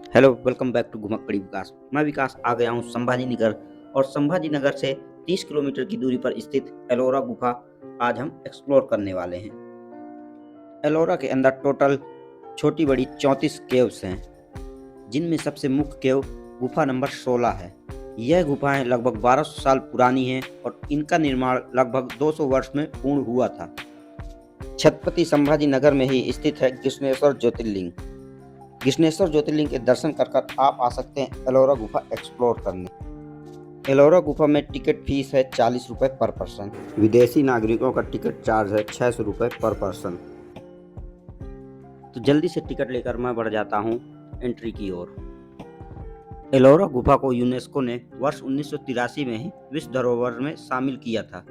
Hello, welcome back to घुमक्कड़ी विकास। मैं विकास आ गया हूँ संभाजी नगर और संभाजी नगर से 30 किलोमीटर की दूरी पर स्थित एलोरा गुफा आज हम एक्सप्लोर करने वाले हैं। एलोरा के अंदर टोटल छोटी बड़ी 34 केव्स हैं, जिनमें सबसे मुख्य केव गुफा नंबर 16 है। यह गुफाएं लगभग 1200 साल पुरानी हैं और इनका निर्माण लगभग 200 वर्ष में पूर्ण हुआ था। छत्रपति संभाजी नगर में ही स्थित है कृष्णेश्वर ज्योतिर्लिंग। कृष्णेश्वर ज्योतिर्लिंग के दर्शन कर आप आ सकते हैं एलोरा गुफा एक्सप्लोर करने। एलोरा गुफा में टिकट फीस है 40 रुपये पर पर्सन। विदेशी नागरिकों का टिकट चार्ज है 600 रुपये पर पर्सन। तो जल्दी से टिकट लेकर मैं बढ़ जाता हूँ एंट्री की ओर। एलोरा गुफा को यूनेस्को ने वर्ष 1983 में ही विश्व धरोहर में शामिल किया था।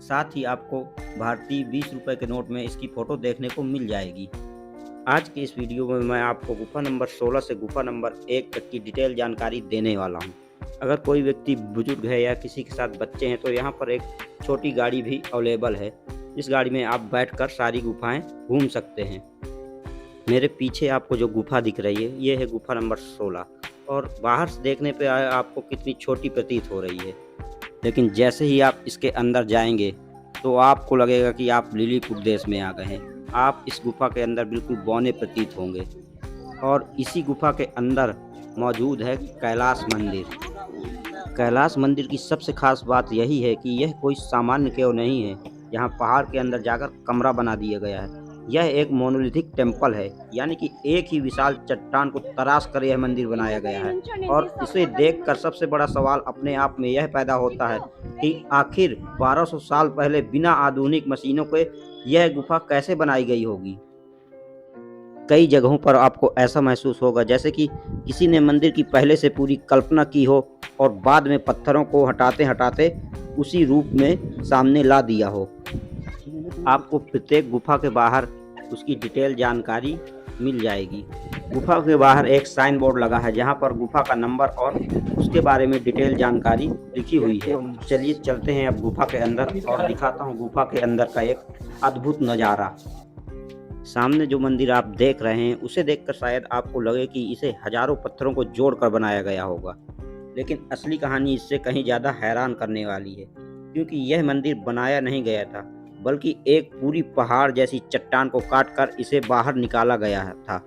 साथ ही आपको भारतीय 20 रुपये के नोट में इसकी फोटो देखने को मिल जाएगी। आज के इस वीडियो में मैं आपको गुफा नंबर 16 से गुफा नंबर 1 तक की डिटेल जानकारी देने वाला हूं। अगर कोई व्यक्ति बुजुर्ग है या किसी के साथ बच्चे हैं तो यहाँ पर एक छोटी गाड़ी भी अवेलेबल है। इस गाड़ी में आप बैठकर सारी गुफाएं घूम सकते हैं। मेरे पीछे आपको जो गुफा दिख रही है ये है गुफा नंबर 16 और बाहर से देखने पे आपको कितनी छोटी प्रतीत हो रही है, लेकिन जैसे ही आप इसके अंदर जाएंगे तो आपको लगेगा कि आप लिलीपुट देश में आ गए हैं। आप इस गुफा के अंदर बिल्कुल बौने प्रतीत होंगे और इसी गुफा के अंदर मौजूद है कैलाश मंदिर। कैलाश मंदिर की सबसे खास बात यही है कि यह कोई सामान्य केव नहीं है। यहाँ पहाड़ के अंदर जाकर कमरा बना दिया गया है। यह एक मोनोलिथिक टेम्पल है, यानी कि एक ही विशाल चट्टान को तराश कर यह मंदिर बनाया गया है। और इसे देखकर सबसे बड़ा सवाल अपने आप में यह पैदा होता है कि आखिर 1200 साल पहले बिना आधुनिक मशीनों के यह गुफा कैसे बनाई गई होगी। कई जगहों पर आपको ऐसा महसूस होगा जैसे कि किसी ने मंदिर की पहले से पूरी कल्पना की हो और बाद में पत्थरों को हटाते हटाते उसी रूप में सामने ला दिया हो। आपको प्रत्येक गुफा के बाहर उसकी डिटेल जानकारी मिल जाएगी। गुफा के बाहर एक साइन बोर्ड लगा है जहां पर गुफा का नंबर और उसके बारे में डिटेल जानकारी लिखी हुई है। चलिए चलते हैं अब गुफा के अंदर और दिखाता हूं गुफा के अंदर का एक अद्भुत नज़ारा। सामने जो मंदिर आप देख रहे हैं उसे देखकर शायद आपको लगे कि इसे हजारों पत्थरों को जोड़कर बनाया गया होगा, लेकिन असली कहानी इससे कहीं ज़्यादा हैरान करने वाली है, क्योंकि यह मंदिर बनाया नहीं गया था बल्कि एक पूरी पहाड़ जैसी चट्टान को काटकर इसे बाहर निकाला गया था।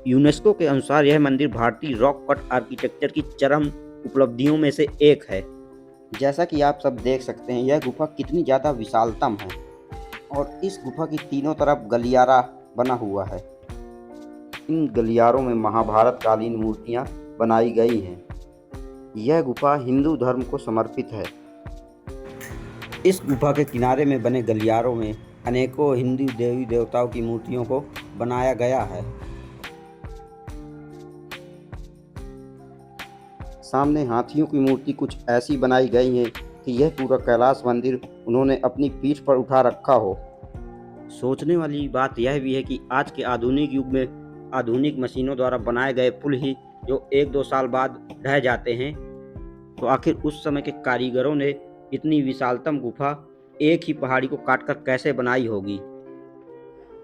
यूनेस्को के अनुसार यह मंदिर भारतीय रॉक कट आर्किटेक्चर की चरम उपलब्धियों में से एक है। जैसा कि आप सब देख सकते हैं यह गुफा कितनी ज़्यादा विशालतम है और इस गुफा की तीनों तरफ गलियारा बना हुआ है। इन गलियारों में महाभारत कालीन मूर्तियां बनाई गई हैं। यह गुफा हिंदू धर्म को समर्पित है। इस गुफा के किनारे में बने गलियारों में अनेकों हिंदू देवी देवताओं की मूर्तियों को बनाया गया है। सामने हाथियों की मूर्ति कुछ ऐसी बनाई गई है कि यह पूरा कैलाश मंदिर उन्होंने अपनी पीठ पर उठा रखा हो। सोचने वाली बात यह भी है कि आज के आधुनिक युग में आधुनिक मशीनों द्वारा बनाए गए पुल ही जो 1-2 साल बाद ढह जाते हैं, तो आखिर उस समय के कारीगरों ने इतनी विशालतम गुफा एक ही पहाड़ी को काटकर कैसे बनाई होगी।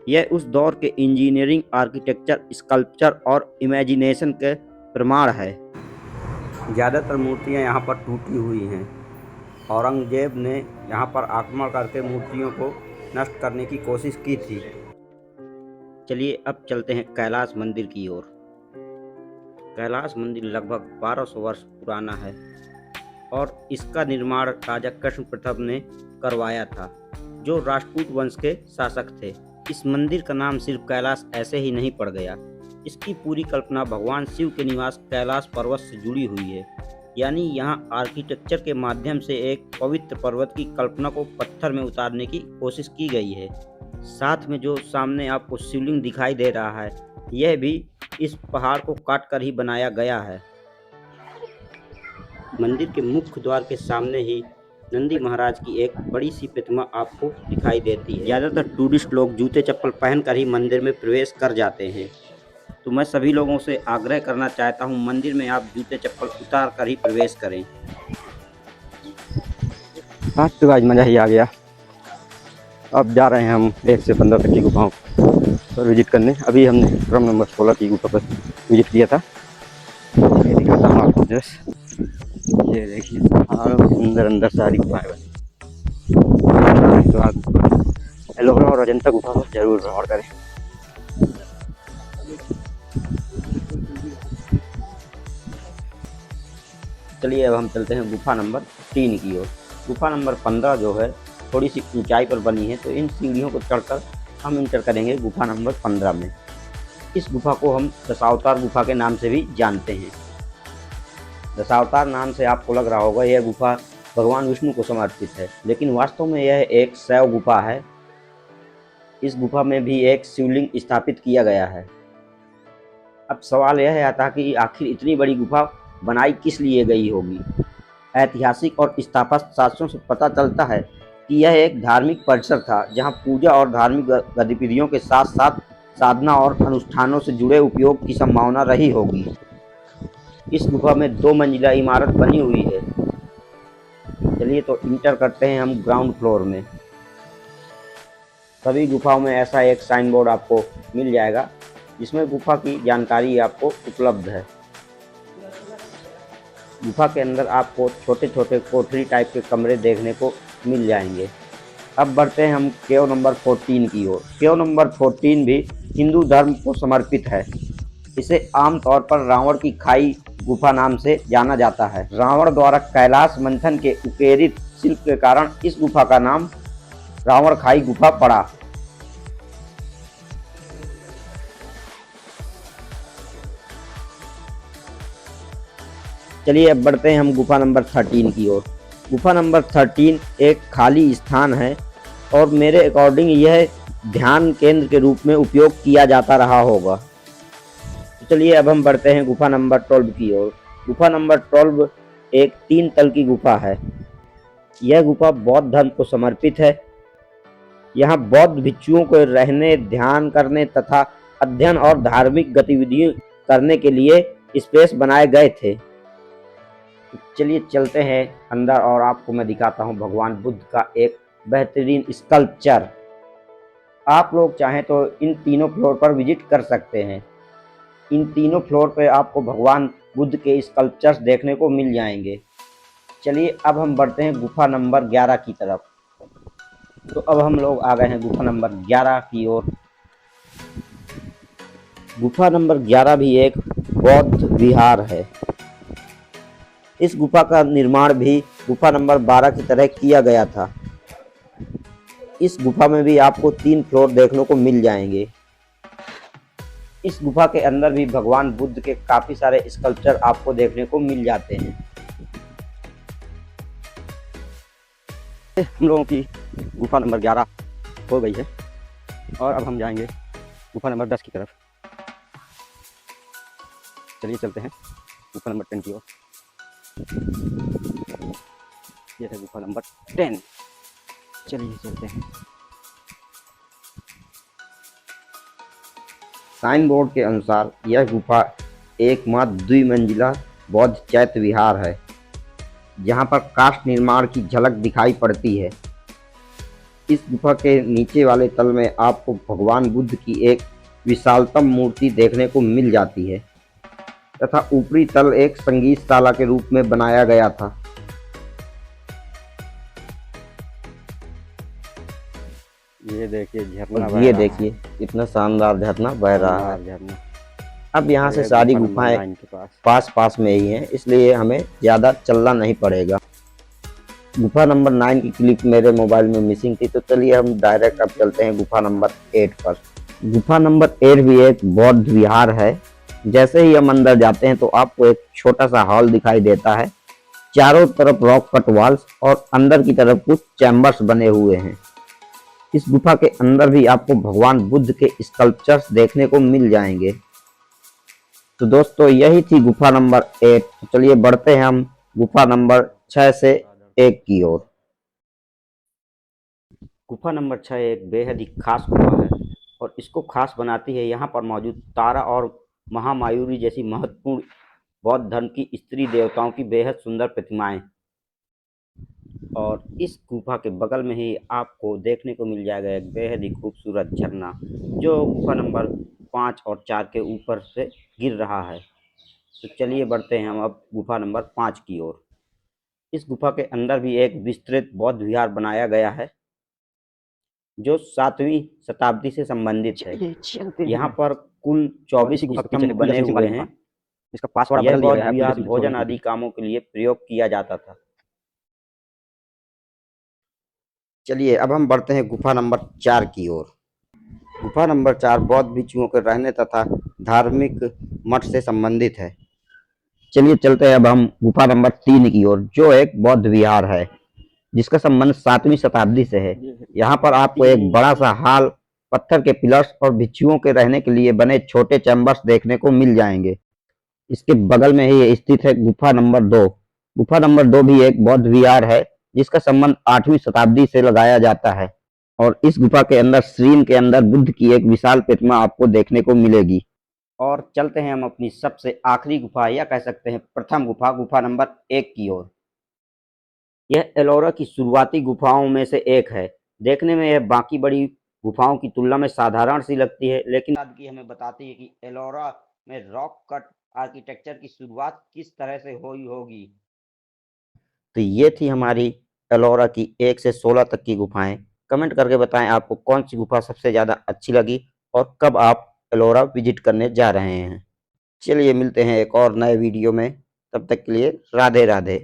यह उस दौर के इंजीनियरिंग, आर्किटेक्चर, स्कल्पचर और इमेजिनेशन के प्रमाण है। ज़्यादातर मूर्तियां यहाँ पर टूटी हुई हैं। औरंगजेब ने यहाँ पर आक्रमण करके मूर्तियों को नष्ट करने की कोशिश की थी। चलिए अब चलते हैं कैलाश मंदिर की ओर। कैलाश मंदिर लगभग 1200 वर्ष पुराना है और इसका निर्माण राजा कृष्ण प्रथम ने करवाया था, जो राजपूत वंश के शासक थे। इस मंदिर का नाम सिर्फ कैलाश ऐसे ही नहीं पड़ गया। इसकी पूरी कल्पना भगवान शिव के निवास कैलाश पर्वत से जुड़ी हुई है, यानी यहाँ आर्किटेक्चर के माध्यम से एक पवित्र पर्वत की कल्पना को पत्थर में उतारने की कोशिश की गई है। साथ में जो सामने आपको शिवलिंग दिखाई दे रहा है यह भी इस पहाड़ को काटकर ही बनाया गया है। मंदिर के मुख्य द्वार के सामने ही नंदी महाराज की एक बड़ी सी प्रतिमा आपको दिखाई देती है। ज़्यादातर टूरिस्ट लोग जूते चप्पल पहनकर ही मंदिर में प्रवेश कर जाते हैं, तो मैं सभी लोगों से आग्रह करना चाहता हूं मंदिर में आप जूते चप्पल उतार कर ही प्रवेश करें। आज तो आज मज़ा ही आ गया। अब जा रहे हैं हम 1 से 15 तक की गुफाओं पर विजिट करने। अभी हमने क्रम नंबर 16 की गुफा पर विजिट किया था। ये दिखाता हूँ आपको दृश्य। ये देखिए पहाड़ों के सुंदर अंदर सारी गुफाएं बनी। तो आप एलोरा और अजंता गुफा को जरूर भ्रमण करें। चलिए अब हम चलते हैं गुफा नंबर 3 की ओर। गुफा नंबर 15 जो है थोड़ी सी ऊंचाई पर बनी है, तो इन सीढ़ियों को चढ़कर हम इंटर करेंगे गुफा नंबर 15 में। इस गुफा को हम दशावतार गुफा के नाम से भी जानते हैं। दशावतार नाम से आपको लग रहा होगा यह गुफा भगवान विष्णु को समर्पित है, लेकिन वास्तव में यह एक शैव गुफा है। इस गुफा में भी एक शिवलिंग स्थापित किया गया है। अब सवाल यह आता कि आखिर इतनी बड़ी गुफा बनाई किस लिए गई होगी। ऐतिहासिक और स्थापत्य शास्त्रों से पता चलता है कि यह एक धार्मिक परिसर था, जहां पूजा और धार्मिक गतिविधियों के साथ साथ साधना और अनुष्ठानों से जुड़े उपयोग की संभावना रही होगी। इस गुफा में 2 मंजिला इमारत बनी हुई है। चलिए तो इंटर करते हैं हम ग्राउंड फ्लोर में। सभी गुफाओं में ऐसा एक साइन बोर्ड आपको मिल जाएगा, जिसमें गुफा की जानकारी आपको उपलब्ध है। गुफा के अंदर आपको छोटे छोटे कोठरी टाइप के कमरे देखने को मिल जाएंगे। अब बढ़ते हैं हम केव नंबर 14 की ओर। केव नंबर 14 भी हिंदू धर्म को समर्पित है। इसे आमतौर पर रावण की खाई गुफा नाम से जाना जाता है। रावण द्वारा कैलाश मंथन के उकेरित शिल्प के कारण इस गुफा का नाम रावण खाई गुफा पड़ा। चलिए अब बढ़ते हैं हम गुफा नंबर 13 की ओर। गुफा नंबर 13 एक खाली स्थान है और मेरे अकॉर्डिंग यह ध्यान केंद्र के रूप में उपयोग किया जाता रहा होगा। तो चलिए अब हम बढ़ते हैं गुफा नंबर 12 की ओर। गुफा नंबर 12 एक 3 तल की गुफा है। यह गुफा बौद्ध धर्म को समर्पित है। यहाँ बौद्ध भिक्षुओं को रहने, ध्यान करने तथा अध्ययन और धार्मिक गतिविधियां करने के लिए स्पेस बनाए गए थे। चलिए चलते हैं अंदर और आपको मैं दिखाता हूँ भगवान बुद्ध का एक बेहतरीन स्कल्पचर। आप लोग चाहें तो इन तीनों फ्लोर पर विजिट कर सकते हैं। इन तीनों फ्लोर पर आपको भगवान बुद्ध के स्कल्पचर्स देखने को मिल जाएंगे। चलिए अब हम बढ़ते हैं गुफा नंबर 11 की तरफ। तो अब हम लोग आ गए हैं गुफा नंबर 11 की ओर। गुफा नंबर 11 भी एक बौद्ध विहार है। इस गुफा का निर्माण भी गुफा नंबर 12 की तरह किया गया था। इस गुफा में भी आपको 3 फ्लोर देखने को मिल जाएंगे। इस गुफा के अंदर भी भगवान बुद्ध के काफी सारे स्कल्पचर आपको देखने को मिल जाते हैं। हम लोगों की गुफा नंबर 11 हो गई है और अब हम जाएंगे गुफा नंबर 10 की तरफ। चलिए चलते हैं गुफा नंबर 10 की ओर। ये है गुफा नंबर 10। चलिए चलते हैं। साइन बोर्ड के अनुसार यह गुफा एकमात्र द्विमंजिला बौद्ध चैत्य विहार है, जहां पर काष्ठ निर्माण की झलक दिखाई पड़ती है। इस गुफा के नीचे वाले तल में आपको भगवान बुद्ध की एक विशालतम मूर्ति देखने को मिल जाती है तथा ऊपरी तल एक संगीतशाला के रूप में बनाया गया था। ये देखिए झरना और ये देखिए इतना शानदार झरना बह रहा है। झरना। अब यहाँ से सारी गुफाएं पास पास में ही हैं, इसलिए हमें ज़्यादा चलना नहीं पड़ेगा। गुफा नंबर 9 की क्लिप मेरे मोबाइल में मिसिंग थी, तो चलिए हम डायरेक्ट अब चलते हैं गुफा नंबर 8 पर। गुफा नंबर 8 भी एक बौद्ध विहार है। जैसे ही हम अंदर जाते हैं तो आपको एक छोटा सा हॉल दिखाई देता है। चारों तरफ रॉक कट वॉल्स और अंदर की तरफ कुछ चैम्बर्स बने हुए हैं। इस गुफा के अंदर भी आपको भगवान बुद्ध के स्कल्पचर्स देखने को मिल जाएंगे। तो दोस्तों यही थी गुफा नंबर 8। तो चलिए बढ़ते हैं हम गुफा नंबर 6 से 1 की ओर। गुफा नंबर 6 एक बेहद ही खास गुफा है और इसको खास बनाती है यहाँ पर मौजूद तारा और महामायुरी जैसी महत्वपूर्ण बौद्ध धर्म की स्त्री देवताओं की बेहद सुंदर प्रतिमाएं। और इस गुफा के बगल में ही आपको देखने को मिल जाएगा एक बेहद ही खूबसूरत झरना, जो गुफा नंबर 5 और 4 के ऊपर से गिर रहा है। तो चलिए बढ़ते हैं हम अब गुफा नंबर 5 की ओर। इस गुफा के अंदर भी एक विस्तृत बौद्ध विहार बनाया गया है जो 7वीं शताब्दी से संबंधित है। चलिए चलते यहाँ हैं। पर कुल और 24 इसी गुफा के पीछे स्तंभ कुल बने जसीम सिंह हुए वाले गुफा, हैं। इसका पासवर्ड यह बदल दिया बौद्ध गया है, कुल विहार जसीम सिंह भोजन वाले आदि गुफा। कामों के लिए प्रयोग किया जाता था। चलिए अब हम बढ़ते हैं गुफा नंबर 4 की ओर। गुफा नंबर 4 बौद्ध भिक्षुओं के रहने तथा धार्मिक मठ से संबंधित है। चलिए चलते हैं अब हम गुफा नंबर 3 की ओर, जो एक बौद्ध विहार है जिसका संबंध 7वीं शताब्दी से है। यहाँ पर आपको एक बड़ा सा हॉल, पत्थर के पिलर्स और भिक्षुओं के रहने के लिए बने छोटे चैम्बर्स देखने को मिल जाएंगे। इसके बगल में ही स्थित है गुफा नंबर 2। गुफा नंबर 2 भी एक बौद्ध विहार है जिसका संबंध 8वीं शताब्दी से लगाया जाता है और इस गुफा के अंदर श्रीन के अंदर बुद्ध की एक विशाल प्रतिमा आपको देखने को मिलेगी। और चलते हैं हम अपनी सबसे आखिरी गुफा या कह सकते हैं प्रथम गुफा, गुफा नंबर 1 की ओर। यह एलोरा की शुरुआती गुफाओं में से एक है। देखने में यह बाकी बड़ी गुफाओं की तुलना में साधारण सी लगती है, लेकिन की हमें बताती है कि एलोरा में रॉक कट आर्किटेक्चर की शुरुआत किस तरह से हुई होगी। तो ये थी हमारी एलोरा की 1 से 16 तक की गुफाएं। कमेंट करके बताएं आपको कौन सी गुफा सबसे ज़्यादा अच्छी लगी और कब आप एलोरा विजिट करने जा रहे हैं। चलिए मिलते हैं एक और नए वीडियो में, तब तक के लिए राधे राधे।